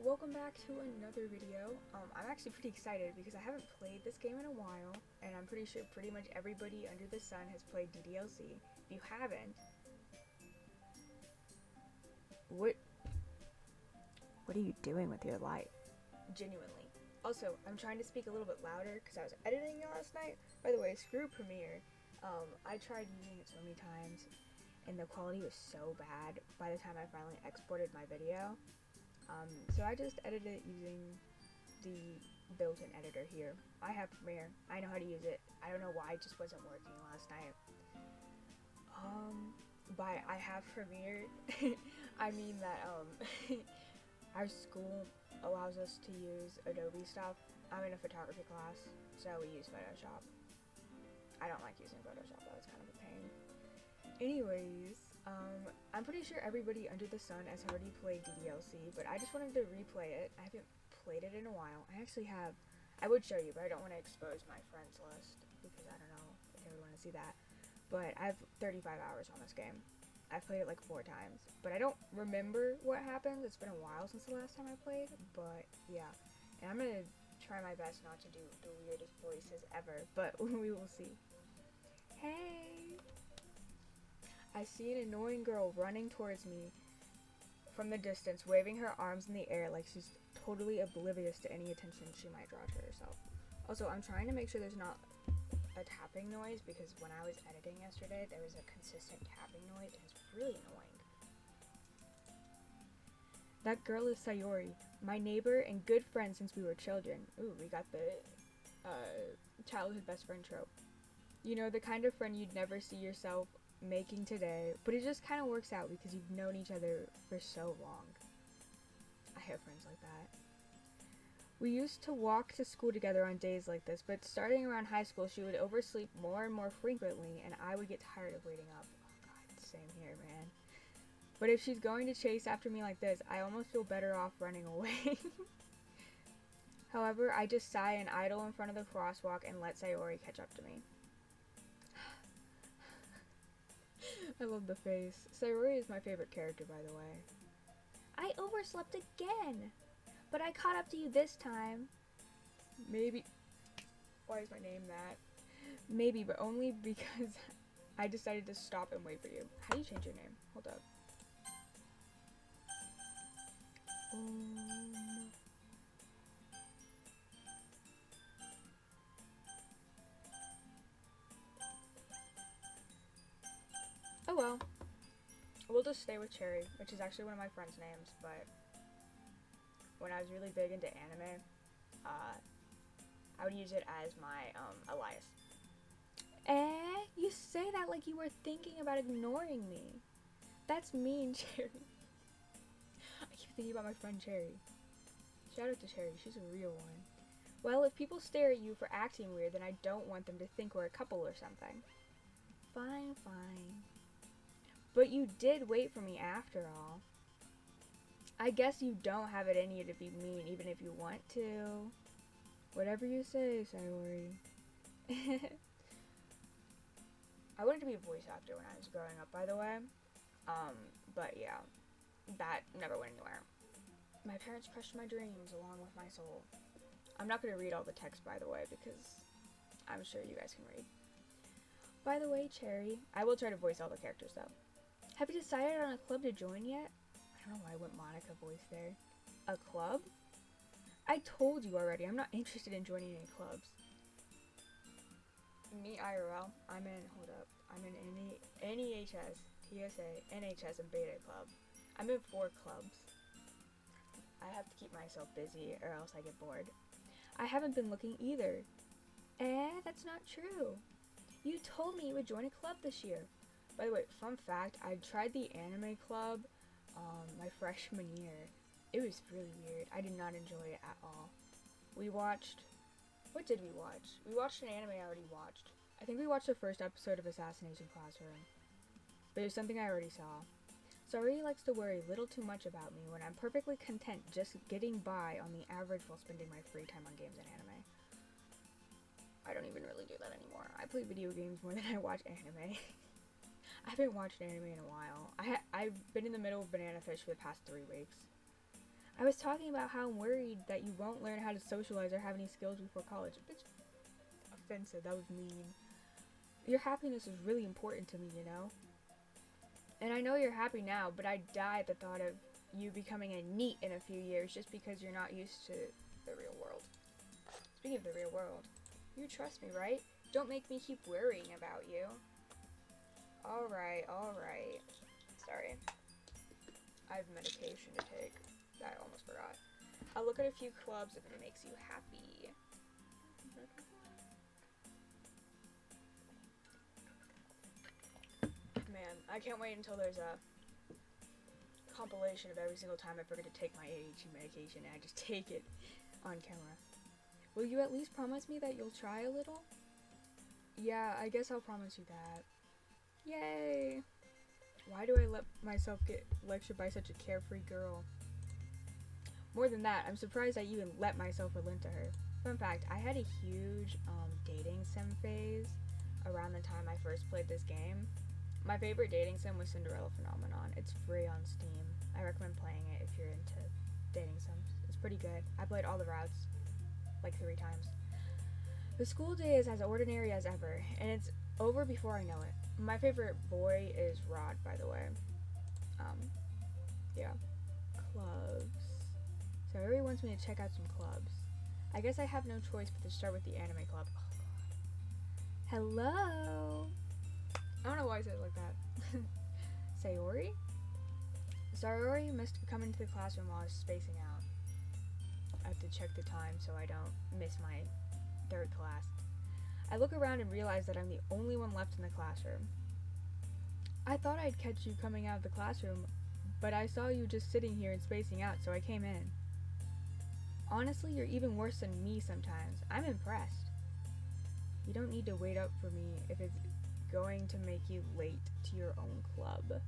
welcome back to another video. I'm actually pretty excited because I haven't played this game in a while, and I'm pretty sure pretty much everybody under the sun has played DDLC. If you haven't, what are you doing with your life? Genuinely. Also, I'm trying to speak a little bit louder because I was editing it last night. By the way, screw Premiere. I tried using it so many times, and the quality was so bad by the time I finally exported my video. So I just edited it using the built-in editor here. I have Premiere. I know how to use it. I don't know why it just wasn't working last night. By I have Premiere, I mean that, our school allows us to use Adobe stuff. I'm in a photography class, so we use Photoshop. I don't like using Photoshop, though. It's kind of a pain. Anyways, I'm pretty sure everybody under the sun has already played DDLC, but I just wanted to replay it. I haven't played it in a while. I actually have. I would show you, but I don't want to expose my friends list because I don't know if they would want to see that. But I have 35 hours on this game. I've played it like 4 times, but I don't remember what happened. It's been a while since the last time I played, but yeah. And I'm gonna try my best not to do the weirdest voices ever, but we will see. Hey! I see an annoying girl running towards me from the distance, waving her arms in the air like she's totally oblivious to any attention she might draw to herself. Also, I'm trying to make sure there's not a tapping noise because when I was editing yesterday, there was a consistent tapping noise and it's really annoying. That girl is Sayori, my neighbor and good friend since we were children. Ooh, we got the childhood best friend trope. You know, the kind of friend you'd never see yourself making today, but it just kind of works out because you've known each other for so long. I have friends like that. We used to walk to school together on days like this, but starting around high school, she would oversleep more and more frequently, and I would get tired of waiting up. Oh god, same here, man. But if she's going to chase after me like this, I almost feel better off running away. However, I just sigh and idle in front of the crosswalk and let Sayori catch up to me. I love the face. Sayori is my favorite character, by the way. I overslept again! But I caught up to you this time. Maybe. Why is my name that? Maybe, but only because I decided to stop and wait for you. How do you change your name? Hold up. Oh well. We'll just stay with Cherry, which is actually one of my friend's names, but when I was really big into anime, I would use it as my, alias. You say that like you were thinking about ignoring me. That's mean, Cherry. I keep thinking about my friend Cherry. Shout out to Cherry, she's a real one. Well, if people stare at you for acting weird, then I don't want them to think we're a couple or something. Fine, fine. But you did wait for me after all. I guess you don't have it in you to be mean even if you want to. Whatever you say, Sayori. I wanted to be a voice actor when I was growing up, by the way. But yeah, that never went anywhere. My parents crushed my dreams along with my soul. I'm not going to read all the text, by the way, because I'm sure you guys can read. By the way, Cherry, I will try to voice all the characters, though. Have you decided on a club to join yet? I don't know why I went Monica voice there. A club? I told you already, I'm not interested in joining any clubs. Me IRL, I'm in NEHS, TSA, NHS, and Beta Club. I'm in 4 clubs. I have to keep myself busy or else I get bored. I haven't been looking either. That's not true. You told me you would join a club this year. By the way, fun fact, I tried the anime club my freshman year. It was really weird. I did not enjoy it at all. We watched... What did we watch? We watched an anime I already watched. I think we watched the first episode of Assassination Classroom. But it was something I already saw. Sayori likes to worry a little too much about me when I'm perfectly content just getting by on the average while spending my free time on games and anime. I don't even really do that anymore. I play video games more than I watch anime. I haven't watched anime in a while. I've been in the middle of Banana Fish for the past 3 weeks. I was talking about how I'm worried that you won't learn how to socialize or have any skills before college. Bitch, offensive, that was mean. Your happiness is really important to me, you know? And I know you're happy now, but I'd die at the thought of you becoming a NEET in a few years just because you're not used to the real world. Speaking of the real world, you trust me, right? Don't make me keep worrying about you. Alright. Sorry. I have medication to take. I almost forgot. I'll look at a few clubs if it makes you happy. Man, I can't wait until there's a compilation of every single time I forget to take my ADHD medication and I just take it on camera. Will you at least promise me that you'll try a little? Yeah, I guess I'll promise you that. Yay! Why do I let myself get lectured by such a carefree girl? More than that, I'm surprised I even let myself relent to her. Fun fact, I had a huge dating sim phase around the time I first played this game. My favorite dating sim was Cinderella Phenomenon. It's free on Steam. I recommend playing it if you're into dating sims. It's pretty good. I played all the routes like 3 times. The school day is as ordinary as ever, and it's over before I know it. My favorite boy is Rod, by the way. Yeah. Clubs. So everybody wants me to check out some clubs. I guess I have no choice but to start with the anime club. Oh, God. Hello! I don't know why I said it like that. Sayori? Sayori must come into the classroom while I was spacing out. I have to check the time so I don't miss my 3rd class. I look around and realize that I'm the only one left in the classroom. I thought I'd catch you coming out of the classroom, but I saw you just sitting here and spacing out, so I came in. Honestly, you're even worse than me sometimes. I'm impressed. You don't need to wait up for me if it's going to make you late to your own club.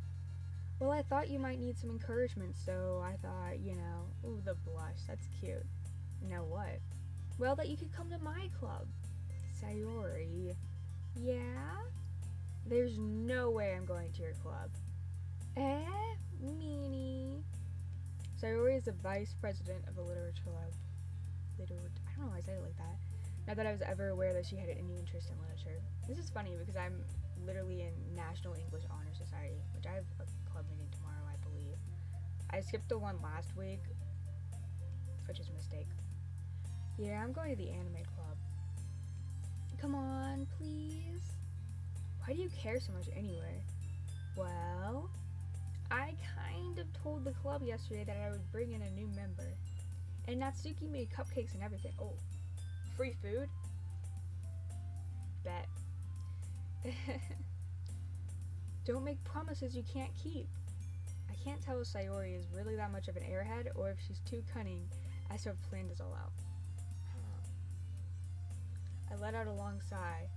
Well, I thought you might need some encouragement, so I thought, you know, ooh, the blush, that's cute. Now what? Well, that you could come to my club. Sayori. Yeah? There's no way I'm going to your club. Meanie. Sayori is the vice president of the literature club. I don't know why I said it like that. Not that I was ever aware that she had any interest in literature. This is funny because I'm literally in National English Honor Society, which I have a club meeting tomorrow, I believe. I skipped the one last week, which is a mistake. Yeah, I'm going to the anime club. Come on, please. Why do you care so much anyway? Well, I kind of told the club yesterday that I would bring in a new member. And Natsuki made cupcakes and everything. Oh, free food? Bet. Don't make promises you can't keep. I can't tell if Sayori is really that much of an airhead or if she's too cunning as to have planned this all out. I let out a long sigh.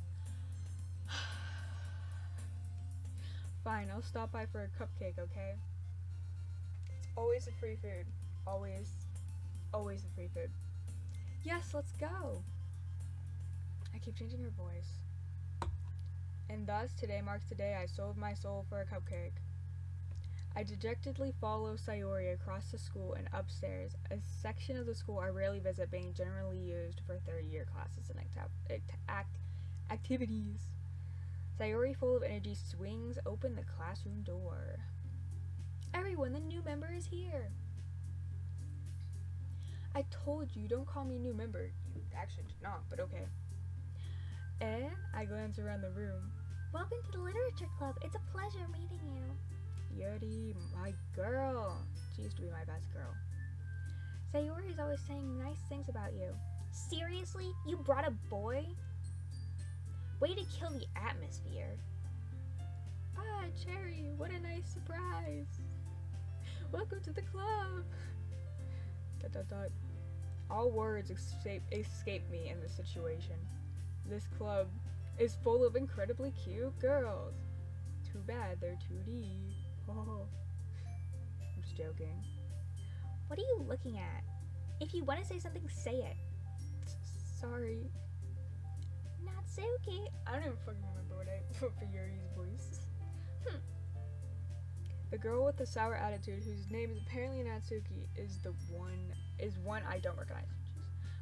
Fine, I'll stop by for a cupcake, okay? It's always the free food. Always the free food. Yes, let's go! I keep changing her voice. And thus, today marks the day I sold my soul for a cupcake. I dejectedly follow Sayori across the school and upstairs, a section of the school I rarely visit being generally used for 3rd-year classes and activities. Sayori, full of energy, swings open the classroom door. Everyone, the new member is here! I told you, don't call me new member. You actually did not, but okay. I glance around the room. Welcome to the literature club. It's a pleasure meeting you. Yuri, my girl. She used to be my best girl. Sayori's always saying nice things about you. Seriously? You brought a boy? Way to kill the atmosphere. Ah, Cherry, what a nice surprise. Welcome to the club. ... All words escape me in this situation. This club is full of incredibly cute girls. Too bad they're 2D. Oh. I'm just joking. What are you looking at? If you want to say something, say it. Sorry. Natsuki. I don't even fucking remember what I put for Yuri's voice. The girl with the sour attitude, whose name is apparently Natsuki, is one I don't recognize.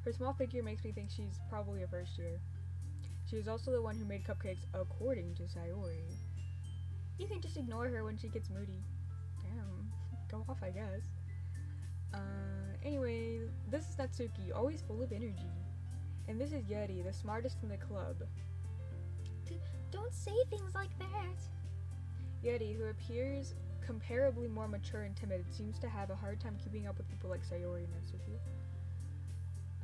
Her small figure makes me think she's probably a first year. She is also the one who made cupcakes, according to Sayori. You can just ignore her when she gets moody. Damn, go off, I guess. Anyway, this is Natsuki, always full of energy. And this is Yeti, the smartest in the club. Don't say things like that. Yeti, who appears comparably more mature and timid, seems to have a hard time keeping up with people like Sayori and Natsuki.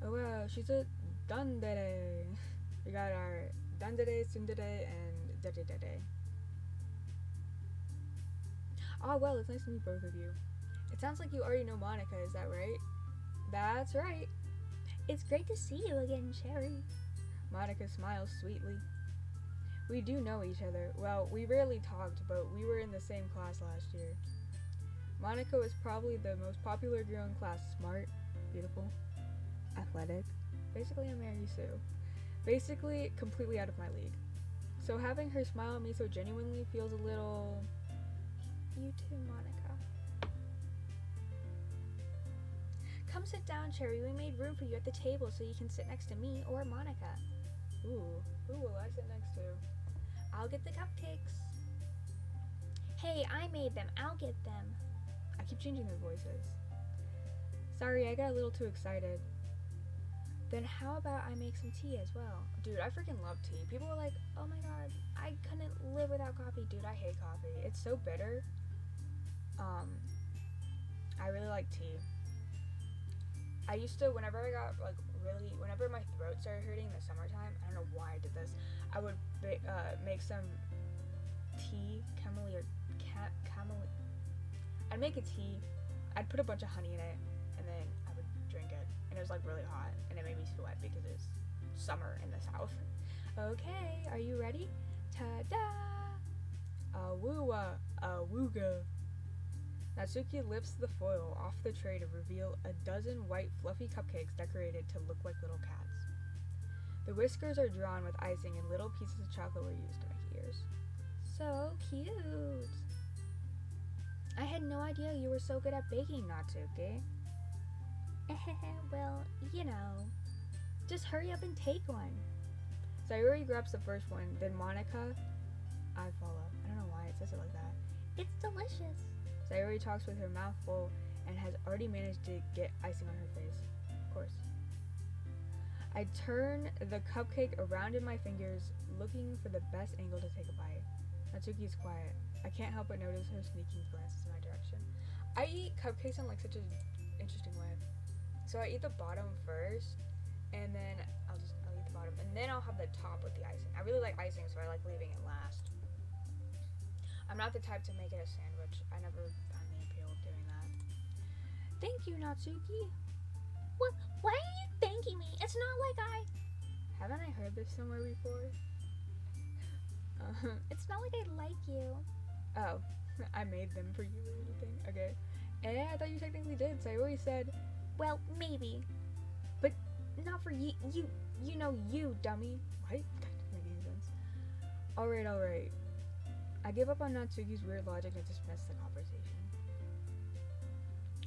Oh wow, she's a dundere. We got our dundere, tsundere, and dede. Oh well, it's nice to meet both of you. It sounds like you already know Monica, is that right? That's right. It's great to see you again, Cherry. Monica smiles sweetly. We do know each other. Well, we rarely talked, but we were in the same class last year. Monica was probably the most popular girl in class. Smart, beautiful, athletic. Basically a Mary Sue. Basically, completely out of my league. So having her smile at me so genuinely feels a little... You too, Monica. Come sit down, Cherry. We made room for you at the table so you can sit next to me or Monica. Ooh, who will I sit next to? I'll get the cupcakes. Hey, I made them. I'll get them. I keep changing their voices. Sorry, I got a little too excited. Then how about I make some tea as well? Dude, I freaking love tea. People were like, oh my god, I couldn't live without coffee. Dude, I hate coffee. It's so bitter. I really like tea. I used to, whenever I got whenever my throat started hurting in the summertime, I don't know why I did this, I would make some tea, chamomile. I'd make a tea, I'd put a bunch of honey in it, and then I would drink it, and it was like really hot, and it made me sweat because it's summer in the south. Okay, are you ready? Ta-da! Awoowa, awooga. Natsuki lifts the foil off the tray to reveal a dozen white fluffy cupcakes decorated to look like little cats. The whiskers are drawn with icing and little pieces of chocolate were used to make ears. So cute! I had no idea you were so good at baking, Natsuki. Well, you know. Just hurry up and take one. Sayori grabs the first one, then Monica. I follow. I don't know why it says it like that. It's delicious. Sayori talks with her mouth full and has already managed to get icing on her face. Of course. I turn the cupcake around in my fingers, looking for the best angle to take a bite. Natsuki's quiet. I can't help but notice her sneaking glances in my direction. I eat cupcakes in like such an interesting way. So I eat the bottom first, and then I'll eat the bottom, and then I'll have the top with the icing. I really like icing, so I like leaving it last. I'm not the type to make it a sandwich. I never found the appeal of doing that. Thank you, Natsuki. What? Why are you thanking me? It's not like I... Haven't I heard this somewhere before? It's not like I like you. Oh, I made them for you or anything? Okay. I thought you technically did, so I always said... Well, maybe. But not for you. You know you, dummy. What? That doesn't make any sense. Alright. I give up on Natsuki's weird logic and dismiss the conversation.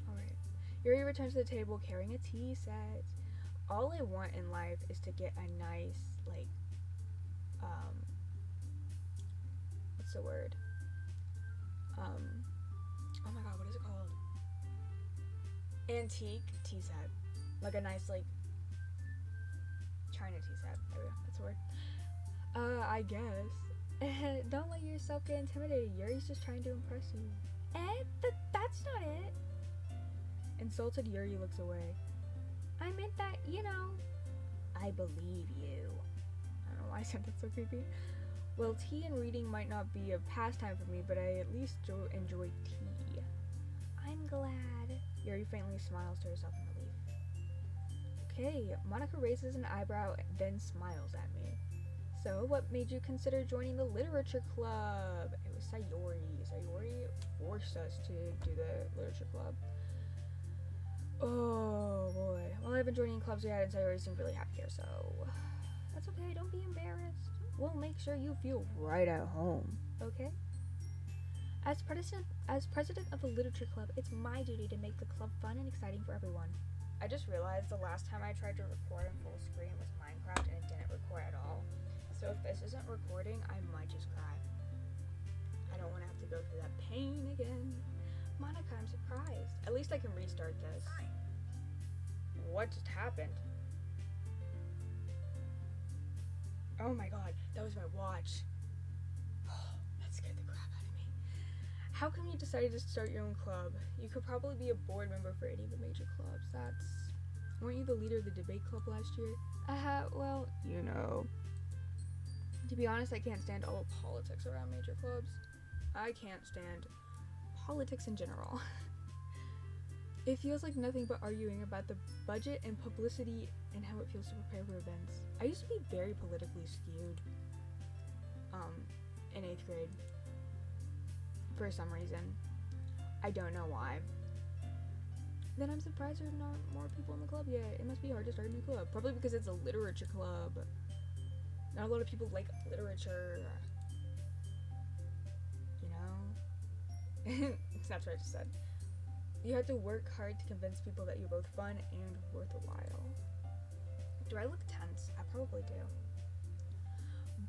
Alright. Yuri returns to the table carrying a tea set. All I want in life is to get a nice, what's the word? Oh my god, what is it called? Antique tea set. Like a nice, China tea set. There we go, that's the word. I guess. Don't let yourself get intimidated. Yuri's just trying to impress you. That's not it. Insulted Yuri looks away. I meant that, I believe you. I don't know why I said that so creepy. Well, tea and reading might not be a pastime for me, but I at least enjoy tea. I'm glad. Yuri faintly smiles to herself in relief. Okay, Monica raises an eyebrow, then smiles at me. So, what made you consider joining the literature club? It was Sayori. Sayori forced us to do the literature club. Oh boy. Well, I haven't joined any clubs yet, and Sayori seems really happy here, so that's okay. Don't be embarrassed. We'll make sure you feel right at home. Okay? As president of the literature club, it's my duty to make the club fun and exciting for everyone. I just realized the last time I tried to record in full screen was Minecraft and it didn't record at all. So if this isn't recording, I might just cry. I don't want to have to go through that pain again. Monica, I'm surprised. At least I can restart this. What just happened? Oh my god, that was my watch. That scared the crap out of me. How come you decided to start your own club? You could probably be a board member for any of the major clubs. Weren't you the leader of the debate club last year? Well, You know. To be honest, I can't stand all the politics around major clubs. I can't stand politics in general. It feels like nothing but arguing about the budget and publicity and how it feels to prepare for events. I used to be very politically skewed in 8th grade for some reason. I don't know why. Then I'm surprised there's not more people in the club yet. It must be hard to start a new club. Probably because it's a literature club. Not a lot of people like literature. You know? That's what I just said. You have to work hard to convince people that you're both fun and worth a while. Do I look tense? I probably do.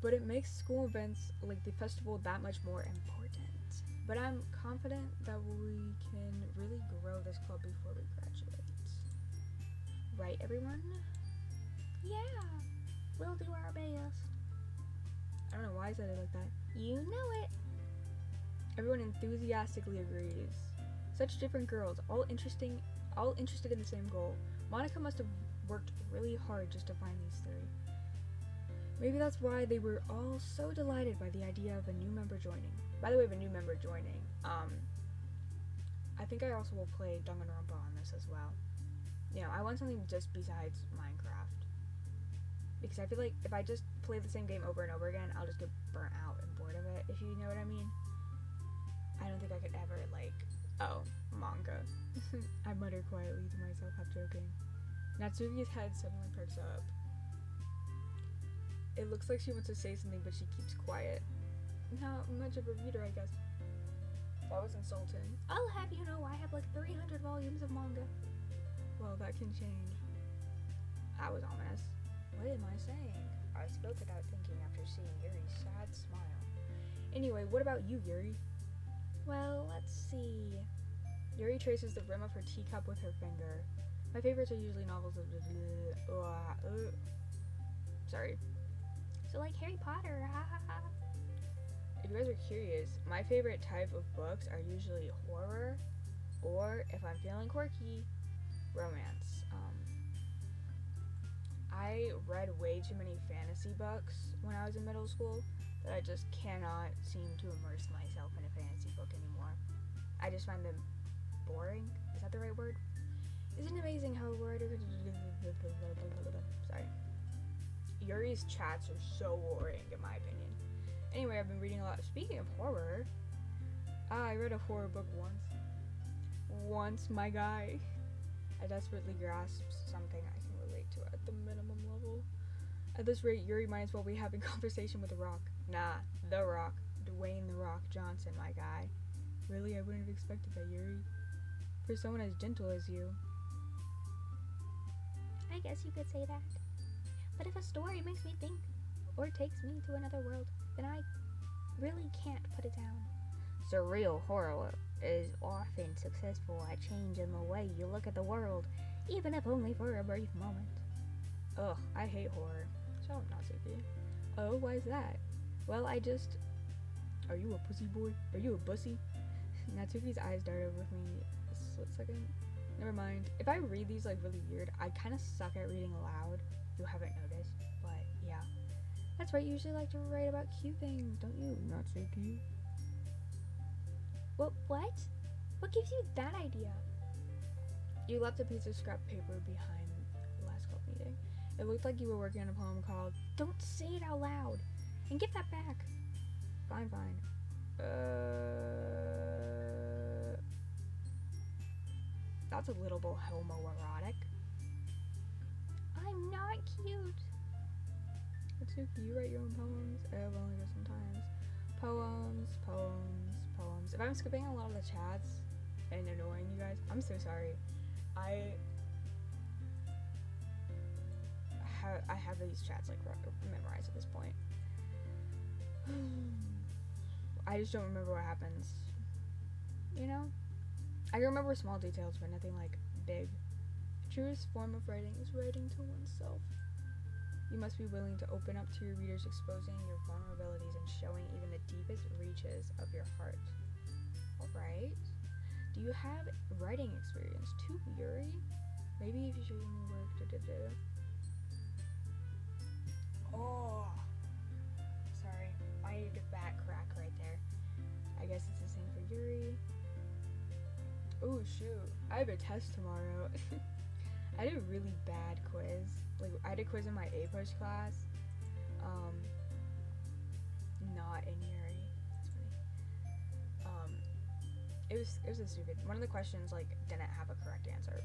But it makes school events like the festival that much more important. But I'm confident that we can really grow this club before we graduate. Right, everyone? yeah, we'll do our best. I don't know why I said it like that. You know it. Everyone enthusiastically agrees. Such different girls, all interested in the same goal. Monica must have worked really hard just to find these three. Maybe that's why they were all so delighted by the idea of a new member joining. By the way, of a new member joining, I think I also will play Danganronpa on this as well. You know, I want something just besides Minecraft. Because I feel like if I just play the same game over and over again, I'll just get burnt out and bored of it, if you know what I mean. I don't think I could ever, oh, manga. I mutter quietly to myself, half joking. Natsuki's head suddenly perks up. It looks like she wants to say something, but she keeps quiet. Not much of a reader, I guess. That was insulting. I'll have you know I have 300 volumes of manga. Well, that can change. That was ominous. What am I saying? I spoke without thinking after seeing Yuri's sad smile. Anyway, what about you, Yuri? Well, let's see. Yuri traces the rim of her teacup with her finger. My favorites are usually novels of sorry. So Harry Potter, ha ha ha. If you guys are curious, my favorite type of books are usually horror, or if I'm feeling quirky, romance. I read way too many fantasy books when I was in middle school that I just cannot seem to immerse myself in a fantasy book anymore. I just find them boring. Is that the right word? Isn't it amazing how a writer sorry. Yuri's chats are so boring in my opinion. Anyway, I've been reading a lot. Speaking of horror, I read a horror book once, my guy. I desperately grasped something I can relate to at the minimum level. At this rate, Yuri might as well be having conversation with The Rock. Nah, The Rock. Dwayne The Rock Johnson, my guy. Really, I wouldn't have expected that, Yuri. For someone as gentle as you. I guess you could say that. But if a story makes me think, or takes me to another world, then I really can't put it down. Surreal horror is often successful at changing the way you look at the world, even if only for a brief moment. Ugh, I hate horror. Shut up, Natsuki. Oh, why is that? Well, Are you a pussy boy? Are you a bussy? Natsuki's eyes darted with me a split second. Never mind. If I read these really weird, I kind of suck at reading aloud. If you haven't noticed, but yeah. That's right, you usually like to write about cute things, don't you, Natsuki? What? What gives you that idea? You left a piece of scrap paper behind the last club meeting. It looked like you were working on a poem called Don't say it out loud. And give that back. Fine. That's a little bit homoerotic. I'm not cute. Natsuki, you write your own poems? Well, I guess sometimes. Poems. poems. If I'm skipping a lot of the chats and annoying you guys, I'm so sorry. I have these chats like memorized at this point. I just don't remember what happens. You know? I can remember small details, but nothing like big. The truest form of writing is writing to oneself. You must be willing to open up to your readers, exposing your vulnerabilities and showing even the deepest reaches of your heart. Alright. Do you have writing experience too, Yuri? Maybe if you show me work to do. Oh. Sorry. I needed a back crack right there. I guess it's the same for Yuri. Oh shoot. I have a test tomorrow. I did a really bad quiz. Like, I did a quiz in my A-push class. Not in Yuri. That's funny. It was a stupid. One of the questions, like, didn't have a correct answer.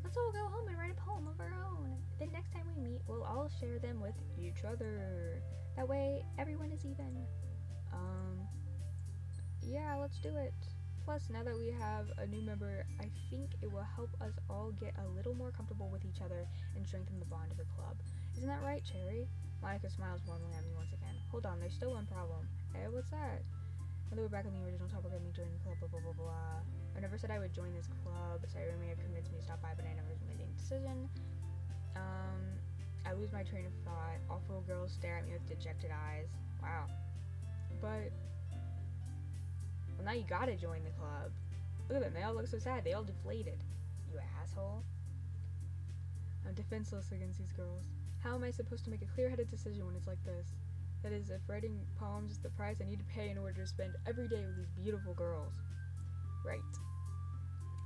Let's all go home and write a poem of our own. Then next time we meet, we'll all share them with each other. That way, everyone is even. Yeah, let's do it. Plus, now that we have a new member, I think it will help us all get a little more comfortable with each other and strengthen the bond of the club. Isn't that right, Cherry? Monica smiles warmly at me once again. Hold on, there's still one problem. Hey, what's that? Now that we're back on the original topic of me joining the club, blah, blah, blah, blah. I never said I would join this club. Sayori may have convinced me to stop by, but I never made any decision. I lose my train of thought. Awful girls stare at me with dejected eyes. Wow. But well, now you gotta join the club. Look at them, they all look so sad. They all deflated. You asshole. I'm defenseless against these girls. How am I supposed to make a clear-headed decision when it's like this? That is, if writing poems is the price I need to pay in order to spend every day with these beautiful girls. Right.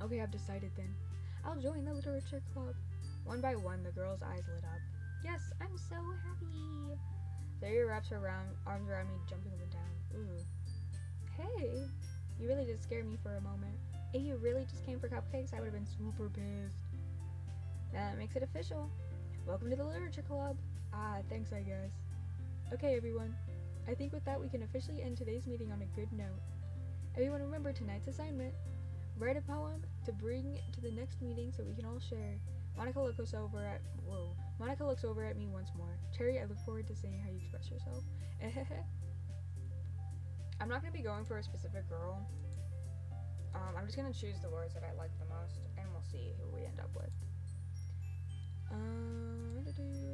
Okay, I've decided then. I'll join the literature club. One by one, the girls' eyes lit up. Yes, I'm so happy. Sayori wraps her arms around me, jumping up and down. Ooh. Hey, you really did scare me for a moment. If you really just came for cupcakes, I would have been super pissed. Now that makes it official. Welcome to the literature club. Ah, thanks, I guess. Okay, everyone. I think with that, we can officially end today's meeting on a good note. Everyone remember tonight's assignment. Write a poem to bring to the next meeting so we can all share. Monica looks over at me once more. Cherry, I look forward to seeing how you express yourself. I'm not going to be going for a specific girl. I'm just going to choose the words that I like the most, and we'll see who we end up with.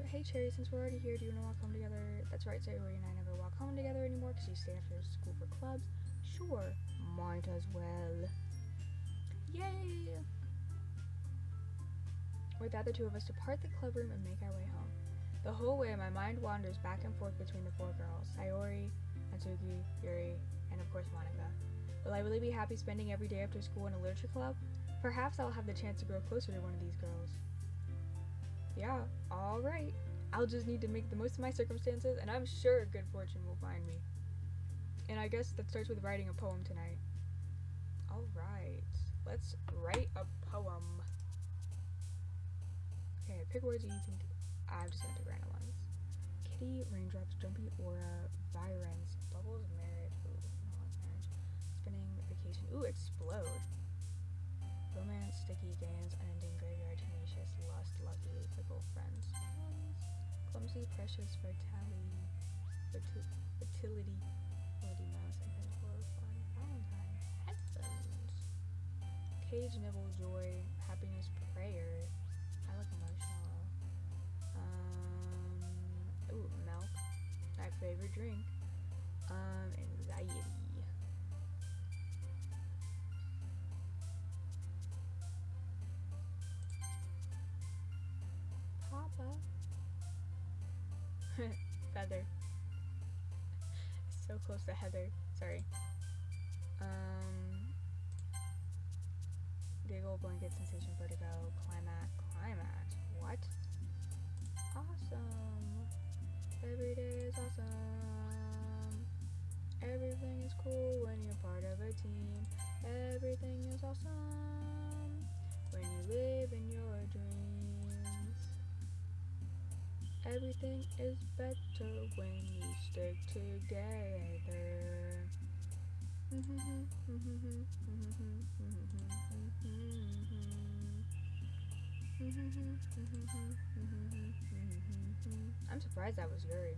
Hey Cherry, since we're already here, do you want to walk home together? That's right, Sayori and I never walk home together anymore because you stay after school for clubs. Sure, might as well. Yay! With that, the two of us depart the club room and make our way home. The whole way, my mind wanders back and forth between the four girls, Sayori, Natsuki, Yuri, and of course Monica. Will I really be happy spending every day after school in a literature club? Perhaps I'll have the chance to grow closer to one of these girls. Yeah, alright. I'll just need to make the most of my circumstances, and I'm sure good fortune will find me. And I guess that starts with writing a poem tonight. Alright, let's write a poem. Okay, pick words you think. I'm just gonna do random ones. Kitty, raindrops, jumpy aura, virens, bubbles, marriage. Ooh, no, that's marriage. Spinning, vacation. Ooh, explode. Romance, sticky, dance, unending, graveyard, tenacious, lust, lucky, fickle, friends. Clumsy, precious, vitality, fertility, mouse, and pentacle, fun, valentine, heavens. Cage, nibble, joy, happiness, prayer. I like marshmallow. Ooh, milk. My favorite drink. Anxiety. Papa. Feather. So close to Heather. Sorry. Giggle, blanket, sensation, vertigo, climax. What? Awesome. Every day is awesome. Everything is cool when you're part of a team. Everything is awesome when you live in your dreams. Everything is better when you stick together. I'm surprised that was very.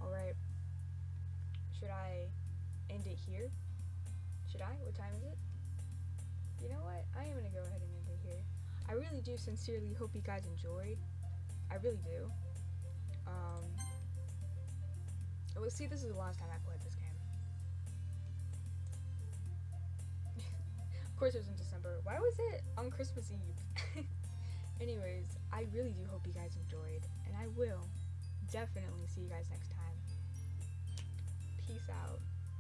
Alright. Should I end it here? Should I? What time is it? You know what? I am gonna go ahead and end it here. I really do sincerely hope you guys enjoyed. I really do. Let's see, this is the last time I played this game. Of course it was in December. Why was it on Christmas Eve? Anyways, I really do hope you guys enjoyed, and I will definitely see you guys next time. Peace out.